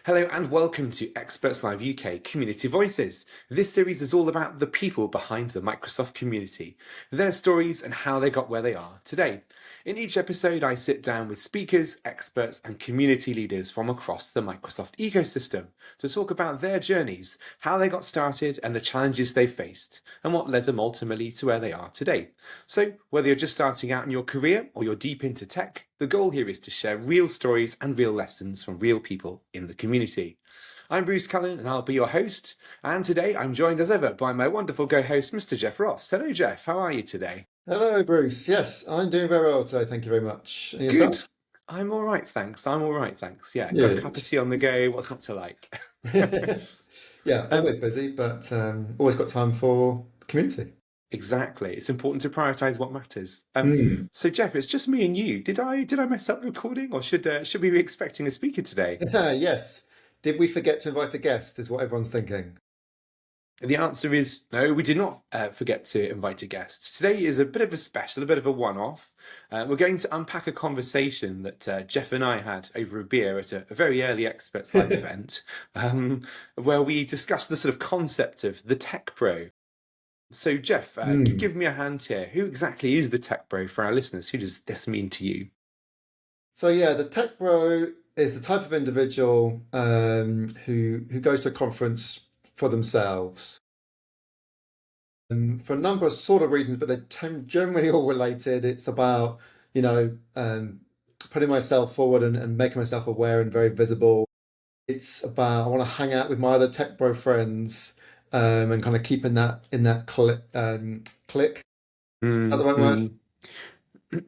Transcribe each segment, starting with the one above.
Hello and welcome to Experts Live UK Community Voices. This series is all about the people behind the Microsoft community, their stories and how they got where they are today. In each episode, I sit down with speakers, experts and community leaders from across the Microsoft ecosystem to talk about their journeys, how they got started and the challenges they faced, and what led them ultimately to where they are today. So whether you're just starting out in your career or you're deep into tech, the goal here is to share real stories and real lessons from real people in the community. I'm Bruce Cullen and I'll be your host. And today I'm joined as ever by my wonderful co-host, Mr. Geoff Ross. Hello, Geoff. How are you today? Hello, Bruce. Yes, I'm doing very well today. Thank you very much. And Good. yourself? I'm all right, thanks. I'm all right, thanks. Yeah, got a cup Good. of tea on the go. What's not to like? Yeah, um, always busy, but always got time for the community. exactly. It's important to prioritize what matters. Hmm. So, Geoff, it's just me and you. Did I mess up recording, or should we be expecting a speaker today? Yes. Did we forget to invite a guest, is what everyone's thinking. The answer is no, we did not forget to invite a guest. Today is a bit of a special, a bit of a one-off. We're going to unpack a conversation that Geoff and I had over a beer at a very early Experts Live event, where we discussed the sort of concept of the tech bro. So, Geoff, Hmm. give me a hand here. Who exactly is the tech bro for our listeners? Who does this mean to you? So yeah, the tech bro is the type of individual who goes to a conference for themselves. For a number of sort of reasons, but they're generally all related. It's about, you know, putting myself forward and making myself aware and very visible. It's about I want to hang out with my other tech bro friends and kind of keeping that in that click. Is that the Mm, right word?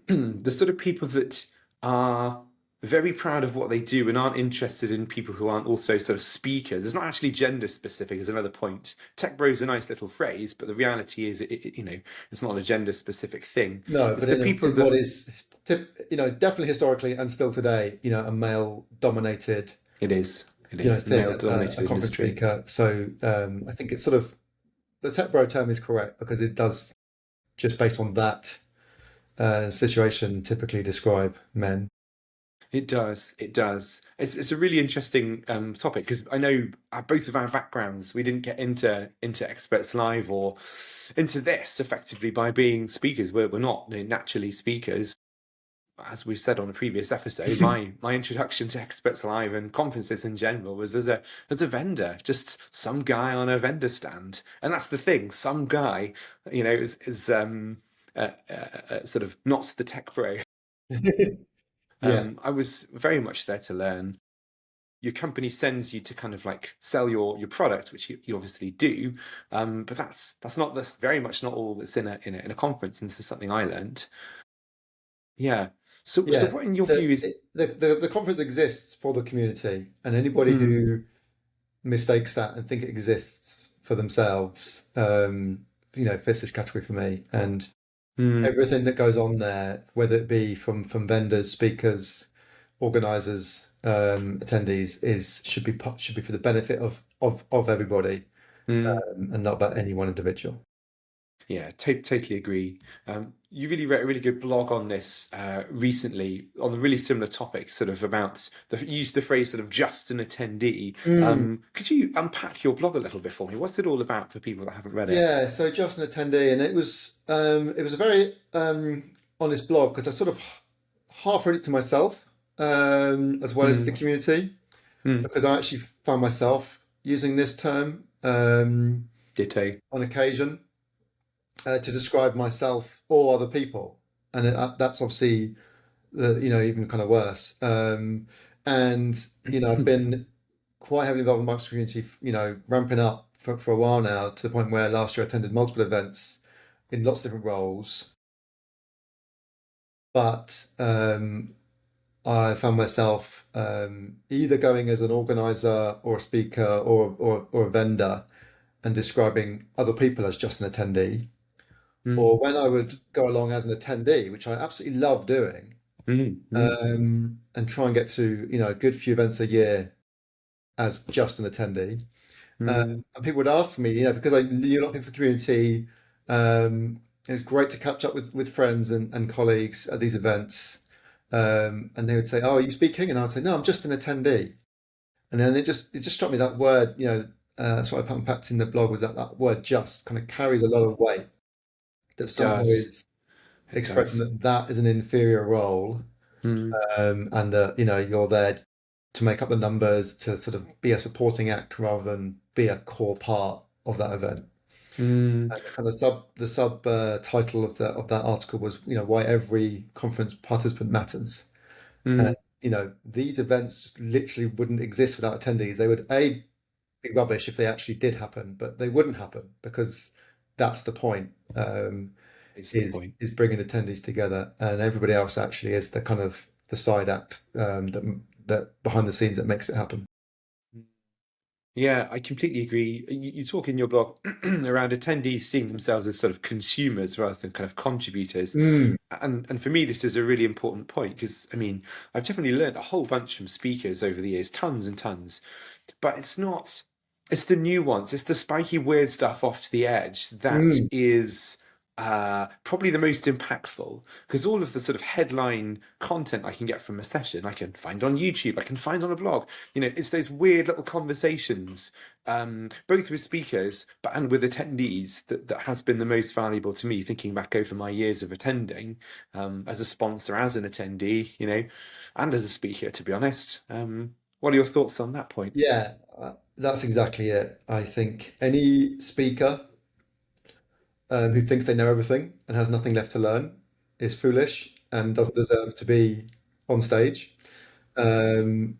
mm. The sort of people that are very proud of what they do and aren't interested in people who aren't also sort of speakers. It's not actually gender specific, is another point. Tech bro is a nice little phrase, but the reality is, it's not a gender specific thing. No, It's but the people in what that is, definitely historically and still today, a male dominated, it is. It is a thing, male a dominated conference industry. speaker. So I think it's sort of the tech bro term is correct because it does just based on that situation typically describe men. It does. It does. It's a really interesting topic because I know both of our backgrounds, we didn't get into Experts Live or into this effectively by being speakers. We're not naturally speakers. As we've said on a previous episode, my introduction to Experts Live and conferences in general was as a vendor, just some guy on a vendor stand, and that's the thing. Some guy, sort of not the tech bro. Yeah, I was very much there to learn. Your company sends you to kind of like sell your product, which you obviously do, but that's not the very much not all that's in a conference, and this is something I learned. Yeah. So yeah. what in your view is The conference exists for the community, and anybody mm, who mistakes that and think it exists for themselves, fits this category for me. And mm, everything that goes on there, whether it be from vendors, speakers, organizers, attendees, is should be for the benefit of everybody, mm. and not about any one individual. Yeah, totally agree. You really wrote a really good blog on this recently on a really similar topic, sort of about use the phrase sort of just an attendee. Mm. Could you unpack your blog a little bit for me? What's it all about for people that haven't read it? Yeah, so just an attendee, and it was a very honest blog because I sort of half read it to myself, as well as to the Mm, community, mm. because I actually found myself using this term Ditto. on occasion to describe myself or other people, and that's obviously even kind of worse. And I've been quite heavily involved in the Microsoft community, ramping up for a while now to the point where last year I attended multiple events in lots of different roles. But I found myself either going as an organizer or a speaker or a vendor and describing other people as just an attendee. Or Mm, when I would go along as an attendee, which I absolutely love doing, mm, mm, and try and get to, a good few events a year as just an attendee. mm. And people would ask me, because I knew a lot of people in the community, it was great to catch up with friends and colleagues at these events. And they would say, "Oh, are you speaking?" And I would say, "No, I'm just an attendee." And then it just struck me that word, that's what I unpacked in the blog, was that that word just kind of carries a lot of weight, that It somehow does. is It expressing does. that that is an inferior role, Mm, and that, you're there to make up the numbers, to sort of be a supporting act rather than be a core part of that event. mm, And the kind of sub title of that article was, why every conference participant matters. And mm. these events just literally wouldn't exist without attendees. They would be rubbish if they actually did happen, but they wouldn't happen because that's the point. It's the Is point. is bringing attendees together, and everybody else actually is the kind of the side act, that behind the scenes that makes it happen. Yeah, I completely agree. You talk in your blog around attendees seeing themselves as sort of consumers rather than kind of contributors. Mm, And for me, this is a really important point because, I mean, I've definitely learned a whole bunch from speakers over the years, tons and tons. But it's not, it's the nuance, it's the spiky, weird stuff off to the edge that mm, is probably the most impactful. Because all of the sort of headline content I can get from a session, I can find on YouTube, I can find on a blog. It's those weird little conversations, both with speakers but and with attendees, that has been the most valuable to me, thinking back over my years of attending, as a sponsor, as an attendee, and as a speaker, to be honest. What are your thoughts on that point? yeah, that's exactly it. I think any speaker who thinks they know everything and has nothing left to learn is foolish and doesn't deserve to be on stage. Um,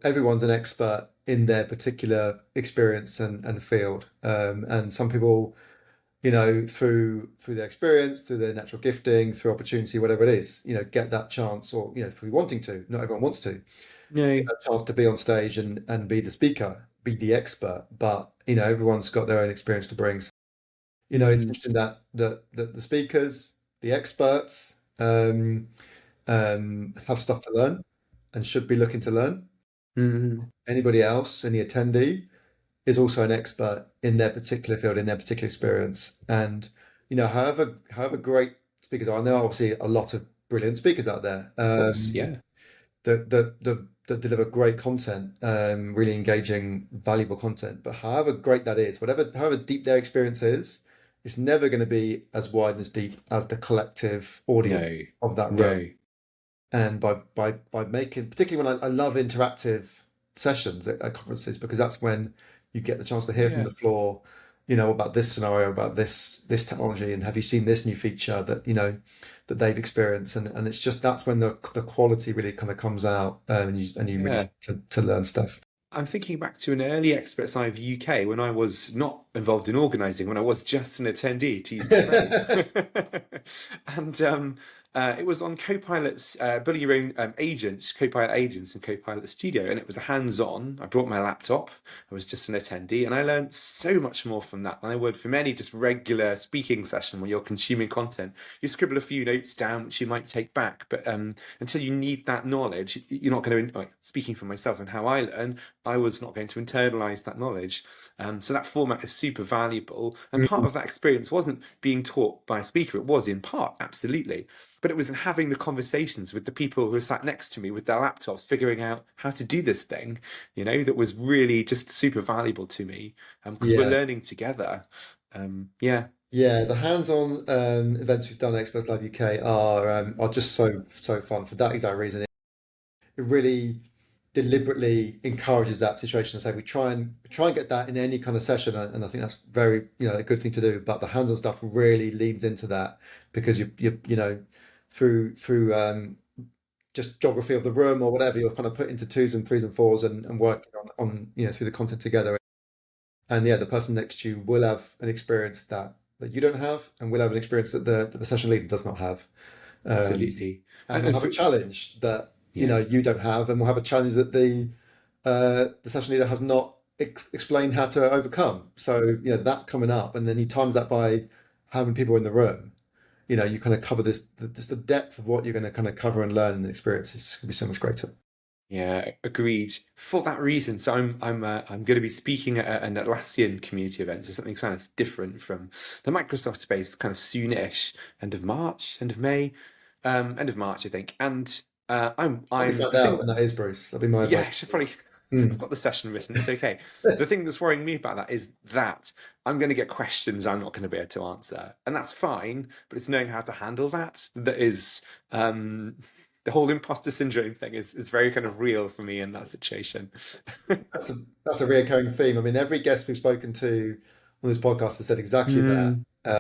everyone's an expert in their particular experience and field. And some people, through their experience, through their natural gifting, through opportunity, whatever it is, get that chance, or, through wanting to, not everyone wants to, get No. that chance to be on stage and be the speaker, be the expert. But, everyone's got their own experience to bring. So, it's Mm, interesting that the speakers, the experts, have stuff to learn and should be looking to learn. mm, Anybody else, any attendee, is also an expert in their particular field, in their particular experience. And however great speakers are, and there are obviously a lot of brilliant speakers out there, of course, yeah. that deliver great content, really engaging, valuable content. But however great that is, however deep their experience is, it's never going to be as wide and as deep as the collective No, audience of that room. no. And by making, particularly when I love interactive sessions at conferences, because that's when you get the chance to hear from Yeah, the floor, about this scenario, about this technology, and have you seen this new feature that that they've experienced, and it's just, that's when the quality really kind of comes out, and you really yeah. start to learn stuff. I'm thinking back to an early Experts Live UK when I was not involved in organising, when I was just an attendee, to use the phrase. And it was on Copilot's building your own agents, Copilot agents and Copilot Studio. And it was a hands-on. I brought my laptop. I was just an attendee. And I learned so much more from that than I would from any just regular speaking session where you're consuming content. You scribble a few notes down, which you might take back. But until you need that knowledge, you're not going to, like, speaking for myself and how I learn, I was not going to internalize that knowledge. So that format is super valuable. And part Mm, of that experience wasn't being taught by a speaker. It was in part, absolutely. But it was in having the conversations with the people who were sat next to me with their laptops, figuring out how to do this thing, that was really just super valuable to me, because we're yeah, learning together. Yeah, yeah. The hands-on events we've done at Experts Live UK are just so fun for that exact reason. It really deliberately encourages that situation. And say we try and get that in any kind of session, and I think that's very, a good thing to do. But the hands-on stuff really leans into that, because through just geography of the room or whatever, you're kind of put into twos and threes and fours, and working on through the content together. And yeah, the person next to you will have an experience that you don't have, and will have an experience that the session leader does not have. Um, absolutely. and And, we'll and have a for, challenge that yeah, you don't have, and we'll have a challenge that the session leader has not explained how to overcome. So that coming up, and then you times that by how many people are in the room. You kind of cover the depth of what you're going to kind of cover and learn and experience is going to be so much greater. yeah, agreed. For that reason, so I'm going to be speaking at an Atlassian community event, so something kind of different from the Microsoft space, kind of soonish, end of March, end of May, end of March, I think. And Probably I'm find the out thing. when that is, Bruce. That'd be my Yeah, I advice. should probably. I've Mm. got the session written. It's okay. The thing that's worrying me about that is that I'm going to get questions I'm not going to be able to answer, and that's fine. But it's knowing how to handle that that is um, the whole imposter syndrome thing is very kind of real for me in that situation. That's a reoccurring theme. I mean, every guest we've spoken to on this podcast has said exactly that. Mm,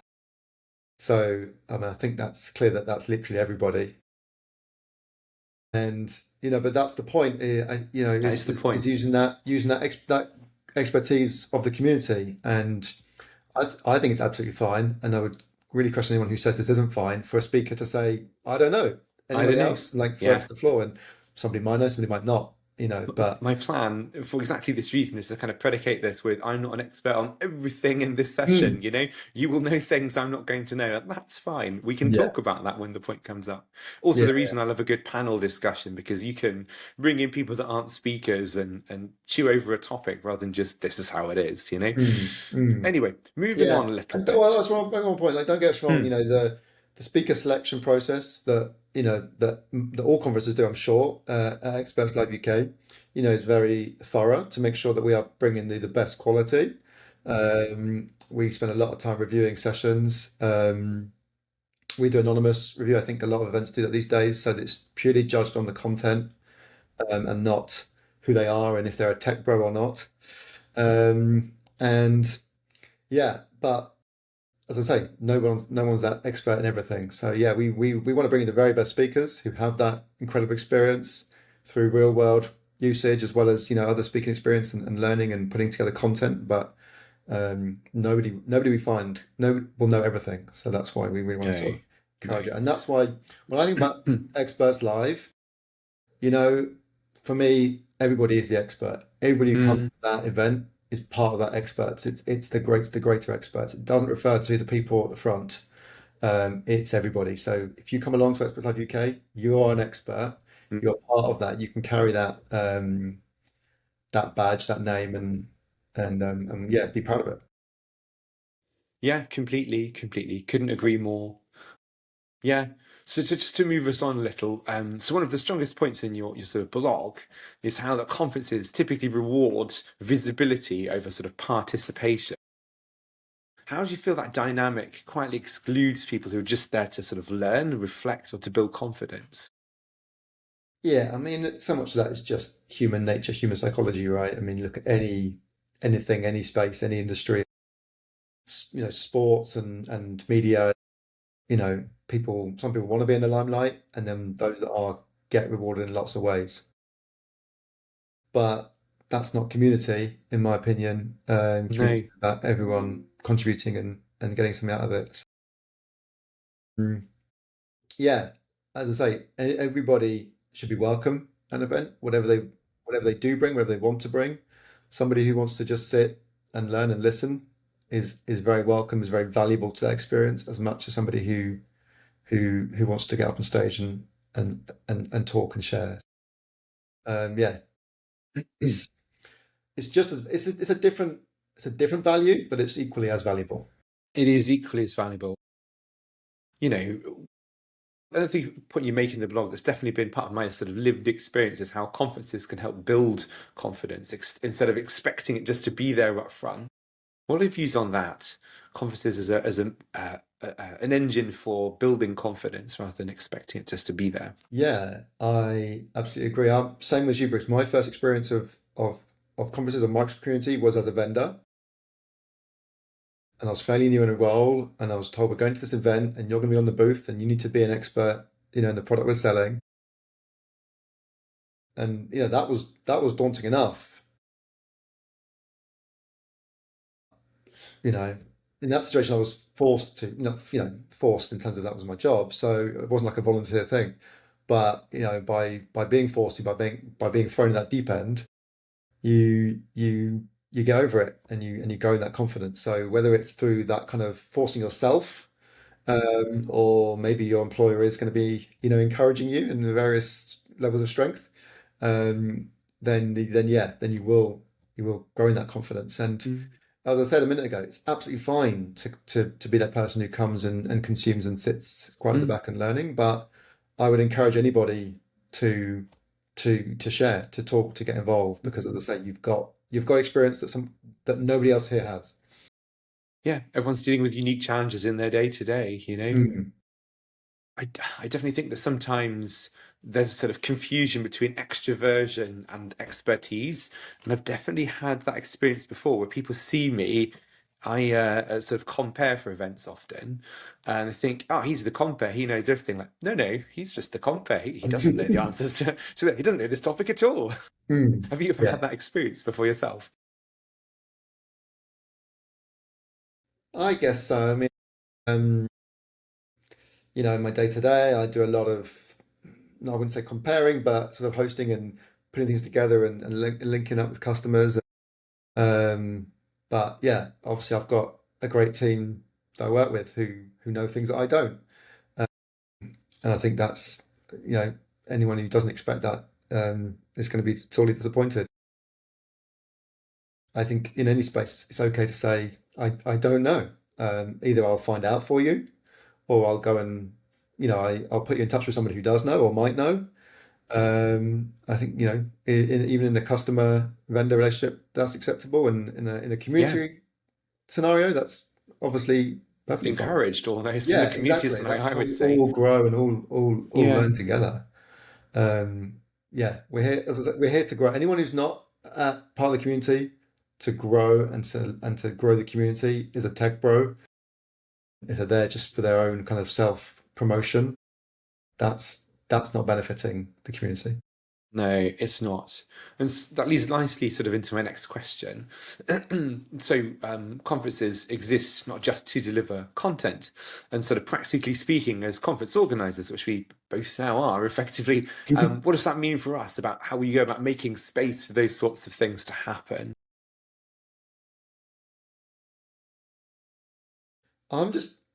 So, I mean, I think that's clear that that's literally everybody. And but that's the point. that is the Is point. using that expertise of the community, and I think it's absolutely fine. And I would really question anyone who says this isn't fine for a speaker to say, I don't know. I don't Anybody know. else? Like throw it Yeah. to the floor, and somebody might know, somebody might not. But My plan for exactly this reason is to kind of predicate this with I'm not an expert on everything in this hmm, session, you know? You will know things I'm not going to know. And that's fine. We can yeah, talk about that when the point comes up. Also, yeah, the reason I love a good panel discussion because you can bring in people that aren't speakers and chew over a topic rather than just this is how it is, you know? mm, mm. Anyway, moving Yeah, on a little and well, bit. that's one point. Like, don't get us wrong. Hmm. The speaker selection process that all conferences do, I'm sure, at Experts Live UK, is very thorough to make sure that we are bringing the best quality. We spend a lot of time reviewing sessions. We do anonymous review. I think a lot of events do that these days, so that it's purely judged on the content and not who they are and if they're a tech bro or not. And yeah, but as I say, no one's that expert in everything. So yeah, we want to bring in the very best speakers who have that incredible experience through real world usage as well as other speaking experience and learning and putting together content. But nobody we find no will know everything. So that's why we really want to No, sort of encourage no. it. And that's why when I think about experts live, you know, for me, everybody is the expert. Everybody who comes Hmm. to that event is part of that experts. It's the greater experts. It doesn't refer to the people at the front. It's everybody. So if you come along to Experts Live UK, you are an expert. You're part of that. You can carry that badge, that name, and yeah, be proud of it. Yeah, completely, completely. Couldn't agree more. Yeah. So just to move us on a little, so one of the strongest points in your sort of blog is how that conferences typically reward visibility over sort of participation. How do you feel that dynamic quietly excludes people who are just there to sort of learn, reflect, or to build confidence? Yeah, I mean, so much of that is just human nature, human psychology, right? I mean, look at anything, any space, any industry, sports and media. Some people want to be in the limelight, and then those that are get rewarded in lots of ways. But that's not community, in my opinion. Community No. is about everyone contributing and getting something out of it. Mm, yeah, as I say, everybody should be welcome at an event, whatever they do bring, whatever they want to bring. Somebody who wants to just sit and learn and listen is very welcome, is very valuable to that experience as much as somebody who wants to get up on stage and talk and share. Yeah, it's it's just as it's a different value, but it's equally as valuable. It is equally as valuable. You know, another point you make in the blog that's definitely been part of my sort of lived experience is how conferences can help build confidence instead of expecting it just to be there up front. What are your views on that? Conferences an engine for building confidence rather than expecting it just to be there. Yeah, I absolutely agree. Same as you, Bruce. My first experience of conferences on Microsoft community was as a vendor, and I was fairly new in a role, and I was told we're going to this event, and you're going to be on the booth, and you need to be an expert, in the product we're selling. And that was daunting enough. You know, in that situation, I was forced to, not forced in terms of that was my job, so it wasn't like a volunteer thing. But by being forced to, by being thrown in that deep end, you get over it and you go in that confidence. So whether it's through that kind of forcing yourself, or maybe your employer is going to be, encouraging you in the various levels of strength, um, then yeah, then you will grow in that confidence. And Mm, as I said a minute ago, it's absolutely fine to be that person who comes and consumes and sits quiet at the mm, back and learning. But I would encourage anybody to to share, to talk, to get involved, because as I say, you've got experience that nobody else here has. Yeah, everyone's dealing with unique challenges in their day to day, you know? Mm. I definitely think that sometimes there's a sort of confusion between extroversion and expertise. And I've definitely had that experience before where people see me. I sort of compare for events often, and I think, oh, he's the compare. He knows everything. Like, no, no, he's just the compare. He doesn't know the answers to that. He doesn't know this topic at all. Mm. Have you ever Yeah, had that experience before yourself? I guess so. I mean, um, in my day to day, I do a lot of, no, I wouldn't say comparing, but sort of hosting and putting things together and linking up with customers. Um, but yeah, obviously I've got a great team that I work with who know things that I don't. Uh, and I think that's, you know, anyone who doesn't expect that is going to be sorely disappointed. I think in any space, it's okay to say, I don't know. Either I'll find out for you, or I'll go and, I'll put you in touch with somebody who does know or might know. I think, even in a customer vendor relationship, that's acceptable. And in a Yeah, community scenario, that's obviously perfectly fine. encouraged almost in the Yeah, community exactly. scenario, That's I how would we say. all grow and all Yeah, learn together. Um, yeah, we're here, as I said, we're here to grow. Anyone who's not part of the community to grow and to grow the community is a tech bro. If they're there just for their own kind of self promotion, that's not benefiting the community. no, it's not. And that leads nicely sort of into my next question. So, conferences exist not just to deliver content, and sort of practically speaking, as conference organizers, which we both now are effectively, what does that mean for us about how we go about making space for those sorts of things to happen?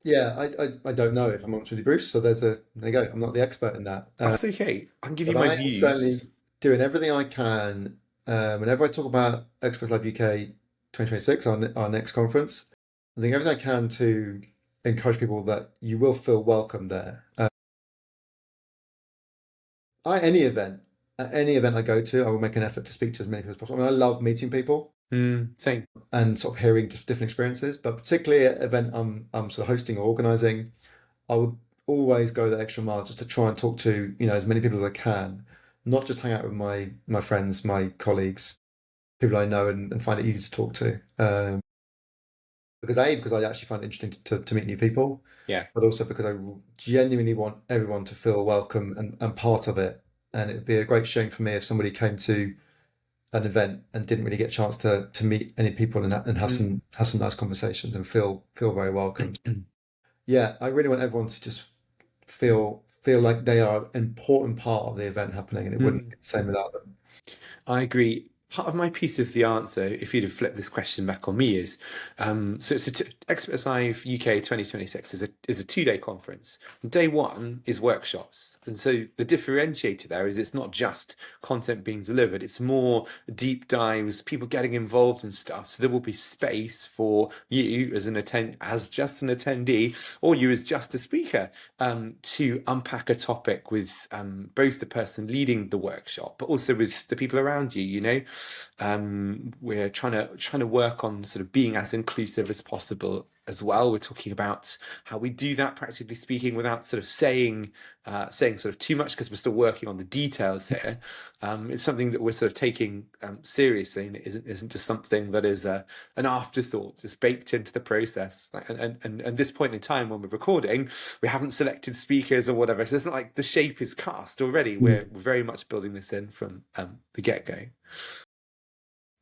Yeah, I don't know if I'm honest with you, Bruce. So there you go. I'm not the expert in that. That's okay. I can give you But my I am views. certainly doing everything I can. Whenever I talk about Express Live UK 2026, our next conference, I'm doing everything I can to encourage people that you will feel welcome there. Any event, at any event I go to, I will make an effort to speak to as many people as possible. I mean, I love meeting people Same. and sort of hearing different experiences, but particularly at an event I'm sort of hosting or organizing, I would always go the extra mile just to try and talk to, as many people as I can, not just hang out with my friends, my colleagues, people I know and find it easy to talk to. Because I actually find it interesting to meet new people, Yeah. but also because I genuinely want everyone to feel welcome and part of it. And it'd be a great shame for me if somebody came to an event and didn't really get a chance to meet any people and have some nice conversations and feel very welcome. Yeah, I really want everyone to just feel like they are an important part of the event happening, and it wouldn't Mm. be the same without them. I agree. Part of my piece of the answer, if you'd have flipped this question back on me, is so Experts Live UK 2026 is a 2 day conference. Day one is workshops, and so the differentiator there is it's not just content being delivered; it's more deep dives, people getting involved and stuff. So there will be space for you as just an attendee, or you as just a speaker, to unpack a topic with both the person leading the workshop, but also with the people around you. We're trying to work on sort of being as inclusive as possible as well. We're talking about how we do that, practically speaking, without sort of saying sort of too much because we're still working on the details here. It's something that we're sort of taking seriously, and it isn't just something that is an afterthought. It's baked into the process. And this point in time when we're recording, we haven't selected speakers or whatever. So it's not like the shape is cast already. We're very much building this in from the get-go.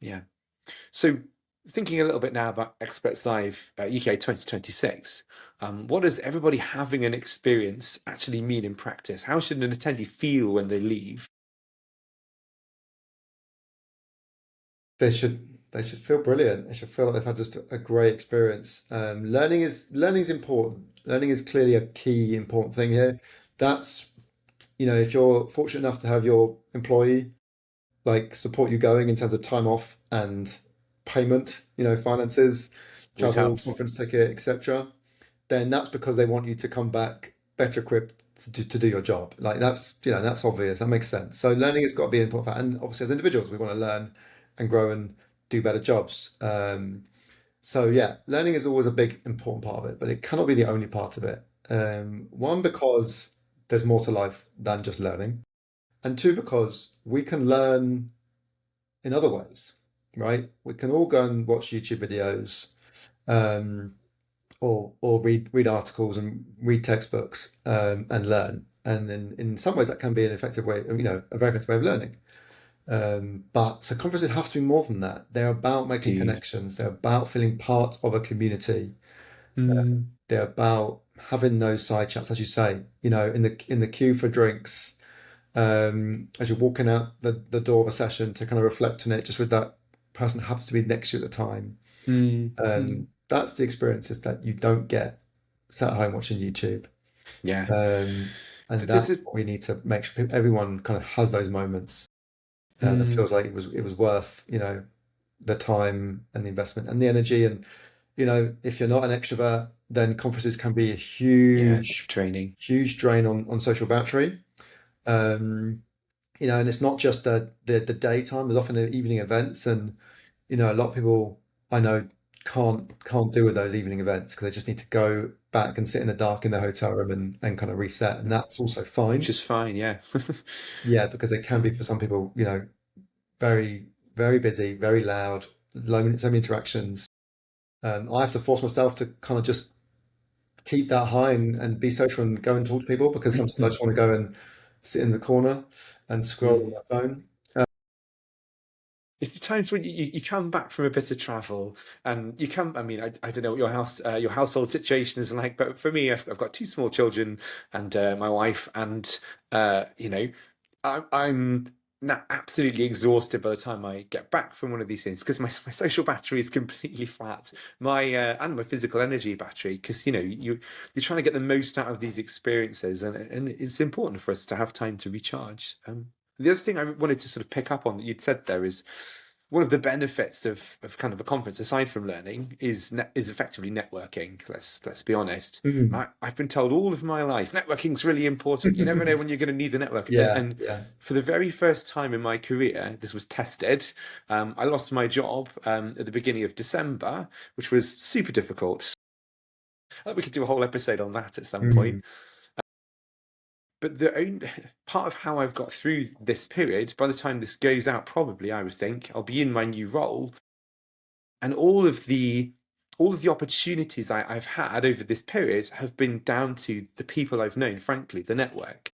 Yeah. So thinking a little bit now about Experts Live UK 2026, what does everybody having an experience actually mean in practice? How should an attendee feel when they leave? They should feel brilliant. They should feel like they've had just a great experience. Learning is important. Learning is clearly a key important thing here. That's if you're fortunate enough to have your employee like support you going in terms of time off and payment, finances, Always travel, helps. conference ticket, etc., then that's because they want you to come back better equipped to do your job. Like that's obvious. That makes sense. So learning has got to be an important part. And obviously, as individuals, we want to learn and grow and do better jobs. So yeah, learning is always a big important part of it, but it cannot be the only part of it. One, because there's more to life than just learning, and two, because we can learn in other ways, right? We can all go and watch YouTube videos, um, or read articles and read textbooks, and learn. And in some ways, that can be an effective way, a very effective way of learning. But so conferences have to be more than that. They're about making Indeed. connections. They're about feeling part of a community. Mm, They're about having those side chats, as you say, in the queue for drinks, as you're walking out the door of a session to kind of reflect on it, just with that person who happens to be next to you at the time. mm. That's the experiences that you don't get sat at home watching YouTube. Yeah. And But this that's is, what we need to make sure everyone kind of has those moments. That mm, feels like it was worth, the time and the investment and the energy. And, if you're not an extrovert, then conferences can be a yeah, huge, training. huge drain on social battery. Um, and it's not just the daytime, there's often evening events. And, a lot of people I know can't do with those evening events because they just need to go back and sit in the dark in their hotel room and kind of reset. And that's also Which fine. is fine, yeah. Yeah, because it can be for some people, very, very busy, very loud, so many interactions. I have to force myself to kind of just keep that high and be social and go and talk to people because sometimes I just want to go and sit in the corner and scroll on Mm. my phone. It's the times when you come back from a bit of travel and you come. I mean, I don't know what your household situation is like, but for me, I've got two small children and my wife, and you know, I'm now absolutely exhausted by the time I get back from one of these things because my social battery is completely flat. My and my physical energy battery, because you're trying to get the most out of these experiences, and it's important for us to have time to recharge. The other thing I wanted to sort of pick up on that you'd said there is one of the benefits of kind of a conference, aside from learning, is effectively networking. Let's be honest. Mm. I've been told all of my life networking's really important. You never know when you're going to need the network. Yeah, And yeah. for the very first time in my career, this was tested. I lost my job at the beginning of December, which was super difficult. We could do a whole episode on that at some Mm. point. But the only part of how I've got through this period, by the time this goes out, probably I would think I'll be in my new role, and all of the opportunities I've had over this period have been down to the people I've known, frankly, the network.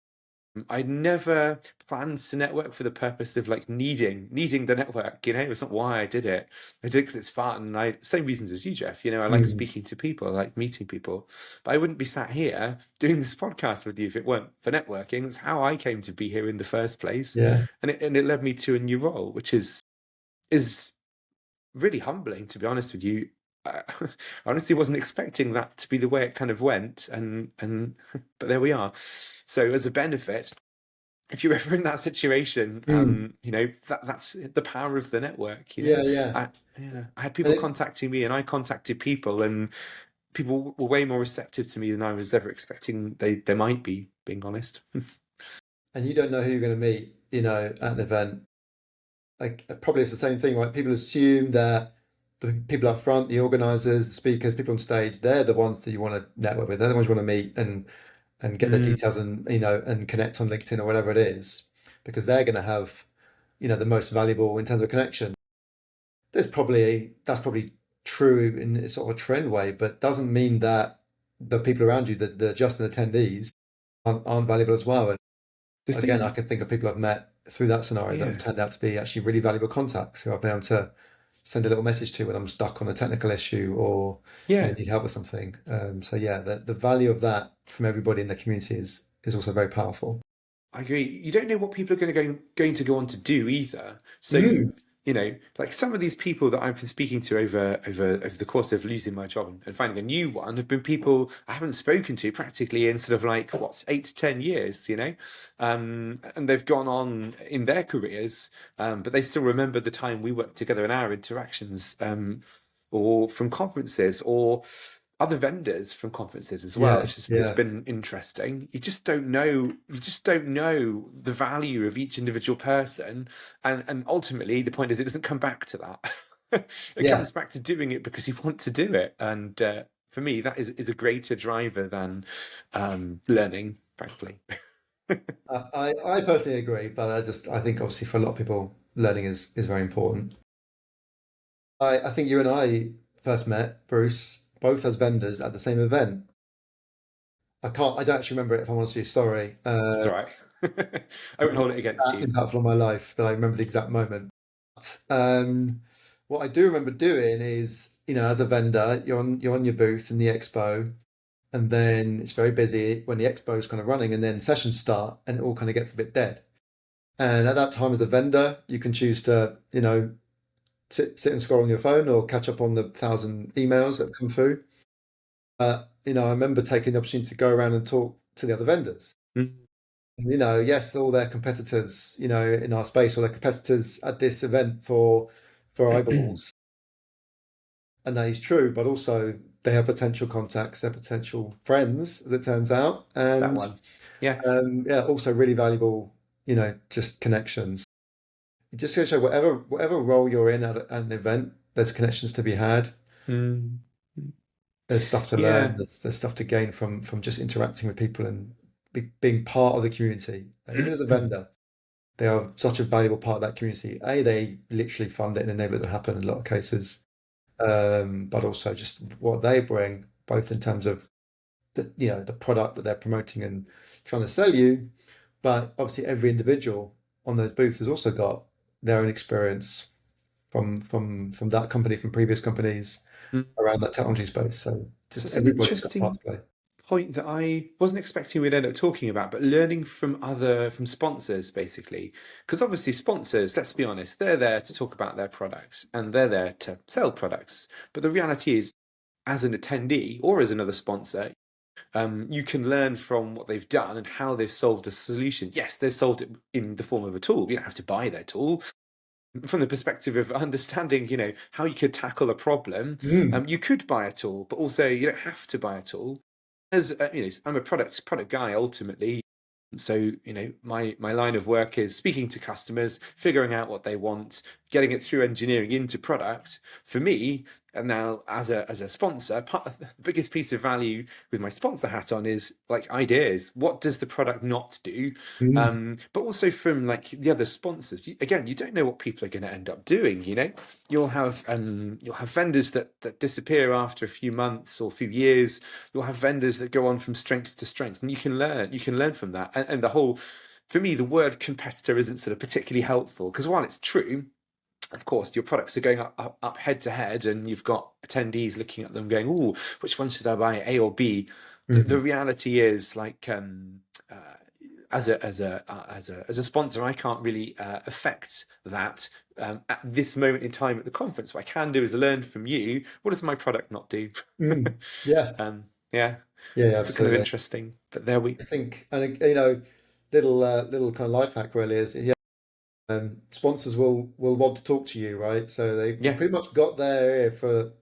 I never planned to network for the purpose of like needing the network. It's not why I did it. I did it because it's fun. And same reasons as you, Geoff. I like Mm. speaking to people, I like meeting people. But I wouldn't be sat here doing this podcast with you if it weren't for networking. That's how I came to be here in the first place, Yeah. and it led me to a new role, which is really humbling, to be honest with you. I honestly wasn't expecting that to be the way it kind of went, and but there we are. So as a benefit, if you're ever in that situation, Mm. that's the power of the network. Yeah, yeah. I yeah, I had And people contacting me, and I contacted people, and people were way more receptive to me than I was ever expecting they might be. Being honest. you don't know who you're going to meet, at an event. Like probably it's the same thing, right? People assume that the people up front, the organizers, the speakers, people on stage, they're the ones that you want to network with. They're the ones you want to meet and get the Mm, details and connect on LinkedIn or whatever it is, because they're going to have, the most valuable in terms of connection. That's probably true in sort of a trend way, but doesn't mean that the people around you, the just attendees, aren't valuable as well. And the again, I thing, can think of people I've met through that scenario that have yeah, turned out to be actually really valuable contacts who I've been able to send a little message to when I'm stuck on a technical issue or yeah. need help with something. So yeah, the value of that from everybody in the community is also very powerful. I agree. You don't know what people are going to go on to do either. So, Mm. like some of these people that I've been speaking to over the course of losing my job and finding a new one have been people I haven't spoken to practically in sort of like what's 8 to 10 years. And they've gone on in their careers, but they still remember the time we worked together and our interactions, or from conferences, or other vendors from conferences as well, Yeah, which has yeah, been interesting. You just don't know the value of each individual person. And ultimately the point is it doesn't come back to that. It yeah. comes back to doing it because you want to do it. And for me, that is a greater driver than learning, frankly. I personally agree, but I think obviously for a lot of people, learning is very important. I think you and I first met, Bruce, both as vendors at the same event. I don't actually remember it if I'm honest with you, sorry. That's all right. I won't hold it against That you. impactful on my life that I remember the exact moment. But, what I do remember doing is, as a vendor, you're on your booth in the expo, and then it's very busy when the expo is kind of running, and then sessions start, and it all kind of gets a bit dead. And at that time, as a vendor, you can choose to, sit and scroll on your phone or catch up on the 1,000 emails that come through. I remember taking the opportunity to go around and talk to the other vendors. Mm. Yes, all their competitors, in our space, all their competitors at this event for eyeballs, and that is true. But also, they have potential contacts, they're potential friends, as it turns out, That and one. Yeah. yeah, also really valuable, just connections. It just goes to show whatever role you're in at an event, there's connections to be had. Mm. There's stuff to learn. Yeah. There's stuff to gain from just interacting with people and being part of the community. Even as a vendor, they are such a valuable part of that community. They literally fund it and enable it to happen in a lot of cases. But also just what they bring, both in terms of the product that they're promoting and trying to sell you, but obviously every individual on those booths has also got their own experience from that company, from previous companies around that technology space. So So just it's an everybody's got part interesting to play. point that I wasn't expecting we'd end up talking about, but learning from sponsors basically. Because obviously sponsors, let's be honest, they're there to talk about their products and they're there to sell products. But the reality is, as an attendee or as another sponsor, you can learn from what they've done and how they've solved a solution. Yes, they've solved it in the form of a tool. You don't have to buy their tool. From the perspective of understanding, how you could tackle a problem, Mm, you could buy a tool, but also you don't have to buy a tool. As I'm a product guy ultimately. So, my line of work is speaking to customers, figuring out what they want, getting it through engineering into product. For me, and now as a sponsor, part of the biggest piece of value with my sponsor hat on is like ideas. What does the product not do? mm, But also from like the other sponsors. Again, you don't know what people are going to end up doing. You'll have vendors that disappear after a few months or a few years. You'll have vendors that go on from strength to strength, and you can learn from that. And the whole, for me, the word competitor isn't sort of particularly helpful because while it's true, of course, your products are going up head to head, and you've got attendees looking at them going, "Oh, which one should I buy, A or B?" The mhm, reality is, like, uh, as a sponsor, I can't really affect that at this moment in time at the conference. What I can do is learn from you. What does my product not do? mm. Yeah, Yeah, yeah, yeah, it's kind of absolutely. interesting. But there we, I think, and little kind of life hack really is, yeah, sponsors will want to talk to you, right? So you yeah. pretty much got their ear for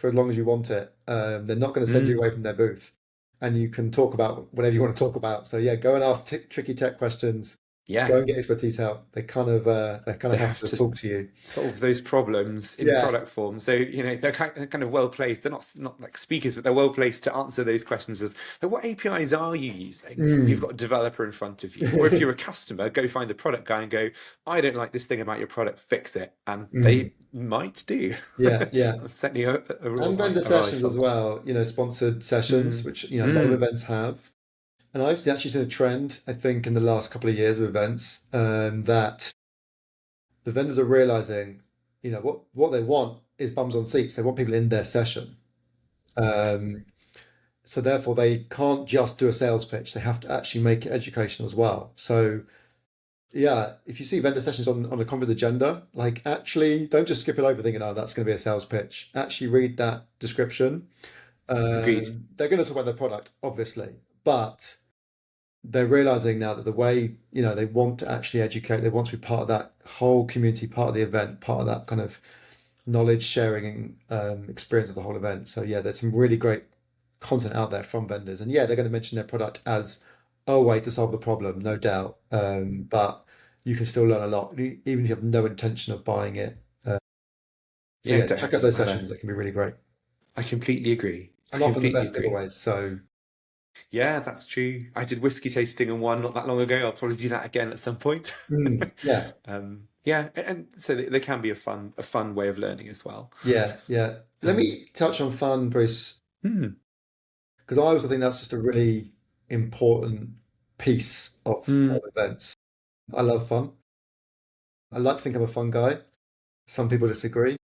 as long as you want it. They're not going to send you Mm, away from their booth, and you can talk about whatever you want to talk about. So yeah, go and ask tricky tech questions. yeah, Go and get expertise help. They kind of they have have to to talk to you. solve those problems in Yeah, product form. So, they're kind of well placed. They're not like speakers, but they're well placed to answer those questions as, so what APIs are you using if you've mm. got a developer in front of you? Or if you're a customer, go find the product guy and go, I don't like this thing about your product, fix it. And Mm. they might do. Yeah, yeah. That's certainly a rule And vendor I've sessions as followed. well, sponsored sessions, Mm, which, a lot of mm, events have. And I've actually seen a trend, I think, in the last couple of years with events, that the vendors are realizing, what they want is bums on seats. They want people in their session. Um, so therefore, they can't just do a sales pitch. They have to actually make it educational as well. So yeah, if you see vendor sessions on a conference agenda, like actually don't just skip it over thinking, oh, that's going to be a sales pitch. Actually read that description. agreed. They're going to talk about their product, obviously, but they're realizing now that the way, they want to actually educate, they want to be part of that whole community, part of the event, part of that kind of knowledge sharing experience of the whole event. So yeah, there's some really great content out there from vendors, and yeah, they're going to mention their product as a way to solve the problem, no doubt. But you can still learn a lot, even if you have no intention of buying it. So Yeah, yeah, it check out doesn't those matter. sessions; they can be really great, I completely agree. I and often the completely best agree. giveaways. So Yeah, that's true. I did whiskey tasting in one not that long ago. I'll probably do that again at some point. yeah, Yeah, and so they can be a fun way of learning as well. yeah. Let Um, me touch on fun, Bruce, hmm, because I also think that's just a really important piece of hmm, events. I love fun. I like to think I'm a fun guy. Some people disagree.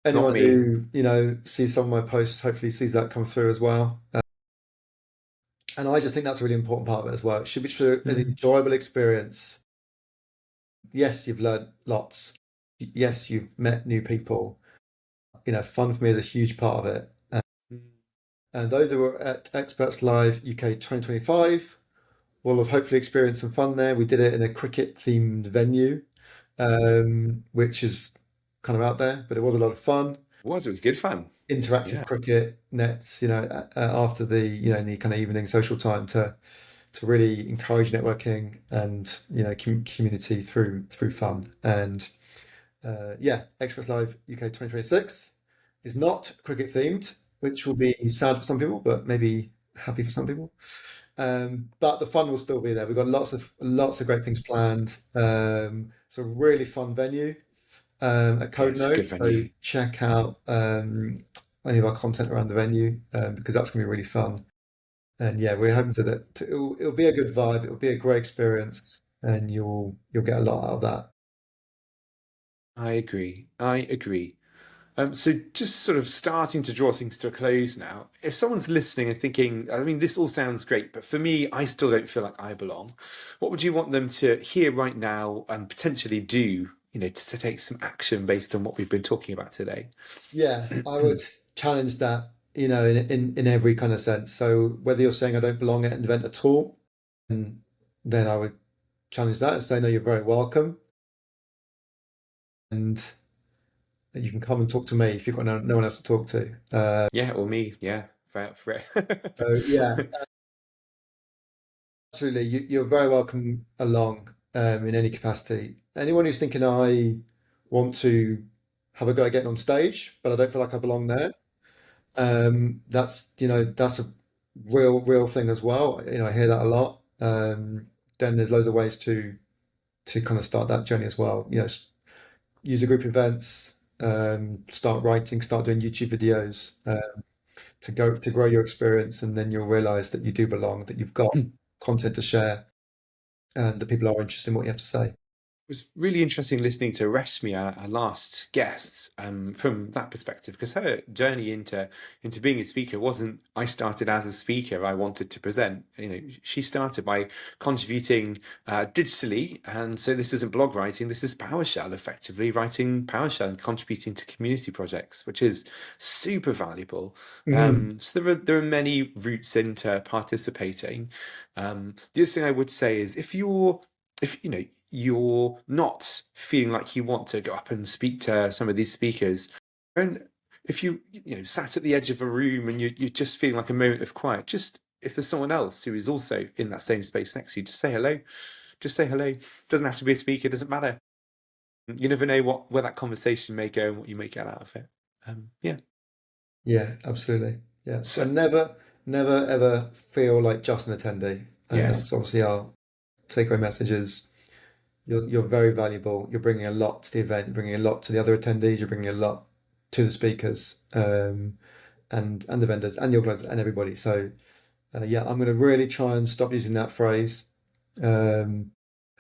not Anyone me. who, sees some of my posts hopefully sees that come through as well. And I just think that's a really important part of it as well. It should be an Hmm, enjoyable experience. Yes, you've learned lots. Yes, you've met new people. Fun for me is a huge part of it. And those who were at Experts Live UK 2025 will have hopefully experienced some fun there. We did it in a cricket themed venue, which is kind of out there, but it was a lot of fun. it was good fun. Interactive Yeah, cricket nets, after the, in the kind of evening social time to really encourage networking and, community through fun. And yeah, Express Live UK 2026 is not cricket themed, which will be sad for some people, but maybe happy for some people. But the fun will still be there. We've got lots of great things planned. It's a really fun venue at yeah, Code it's a good Node. So venue. check out any of our content around the venue because that's going to be really fun. And yeah, we're hoping it'll be a good vibe. It'll be a great experience, and you'll get a lot out of that. I agree. I agree. So just sort of starting to draw things to a close now. If someone's listening and thinking, I mean, this all sounds great, but for me, I still don't feel like I belong. What would you want them to hear right now and potentially do, to take some action based on what we've been talking about today? Yeah, I would challenge that, in every kind of sense. So whether you're saying I don't belong at an event at all, and then I would challenge that and say, no, you're very welcome. And you can come and talk to me if you've got no one else to talk to. Yeah, or me. Yeah, for So yeah, absolutely. You're very welcome along in any capacity. Anyone who's thinking I want to have a go at getting on stage, but I don't feel like I belong there. That's a real thing as well. I hear that a lot. Then there's loads of ways to kind of start that journey as well. Use a group events, start writing, start doing YouTube videos to grow your experience, and then you'll realize that you do belong, that you've got content to share, and that people are interested in what you have to say. It was really interesting listening to Reshmi, our last guest, from that perspective, because her journey into being a speaker wasn't, I started as a speaker, I wanted to present. She started by contributing digitally, and so this isn't blog writing, this is PowerShell, effectively writing PowerShell and contributing to community projects, which is super valuable. Mhm. So there are many routes into participating. The other thing I would say is if you're not feeling like you want to go up and speak to some of these speakers, and if sat at the edge of a room and you're just feeling like a moment of quiet, just if there's someone else who is also in that same space next to you, just say hello. Just say hello. Doesn't have to be a speaker. Doesn't matter. You never know where that conversation may go and what you may get out of it. Yeah. Yeah, absolutely. Yeah, So and never ever feel like just an attendee. And yes, that's obviously our takeaway messages. You're very valuable. You're bringing a lot to the event. You're bringing a lot to the other attendees. You're bringing a lot to the speakers, and the vendors and the organisers and everybody. So yeah, I'm going to really try and stop using that phrase. I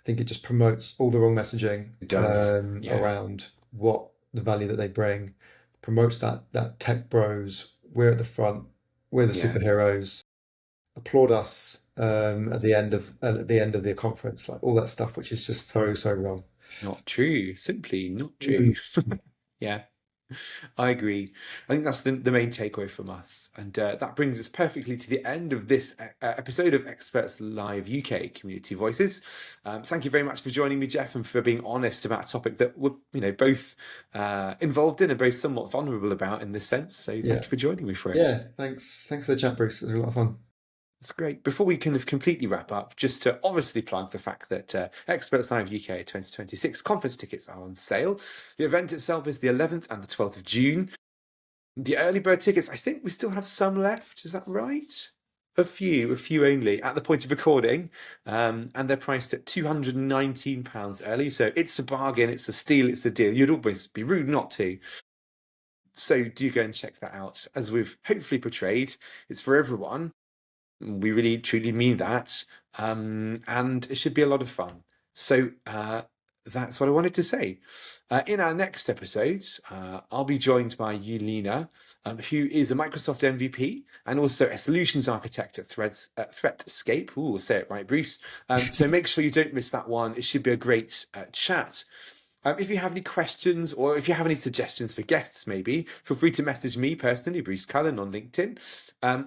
think it just promotes all the wrong messaging it does. Yeah. around what the value that they bring. Promotes that tech bros. We're at the front. We're the Yeah. superheroes. Applaud us at the end of the conference, like all that stuff, which is just so wrong. Not true. Simply not Mm. true. Yeah. I agree. I think that's the main takeaway from us. And that brings us perfectly to the end of this episode of Experts Live UK Community Voices. Thank you very much for joining me, Geoff, and for being honest about a topic that we're both involved in and both somewhat vulnerable about in this sense. So thank you Yeah. for joining me for it. Yeah. Thanks. Thanks for the chat, Bruce. It was a lot of fun. That's great. Before we kind of completely wrap up, just to obviously plug the fact that Experts Live UK 2026 conference tickets are on sale. The event itself is the 11th and the 12th of June. The early bird tickets, I think we still have some left. Is that right? A few only at the point of recording. And they're priced at £219 early. So it's a bargain, it's a steal, it's a deal. You'd always be rude not to. So do go and check that out. As we've hopefully portrayed, it's for everyone. We really truly mean that. And it should be a lot of fun. So that's what I wanted to say. In our next episode, I'll be joined by Yulina, who is a Microsoft MVP and also a solutions architect at Threatscape. Ooh, say it right, Bruce. So make sure you don't miss that one. It should be a great chat. If you have any questions or if you have any suggestions for guests, maybe, feel free to message me personally, Bruce Cullen, on LinkedIn,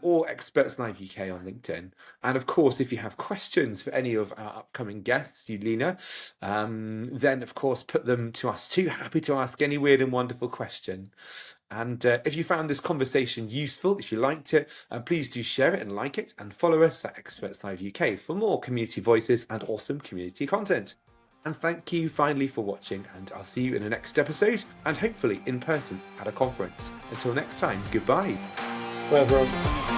or Experts Live UK on LinkedIn. And of course, if you have questions for any of our upcoming guests, Yulina, then of course put them to us too. Happy to ask any weird and wonderful question. And if you found this conversation useful, if you liked it, please do share it and like it, and follow us at Experts Live UK for more community voices and awesome community content. And thank you finally for watching, and I'll see you in the next episode, and hopefully in person at a conference. Until next time, goodbye. Bye, everyone.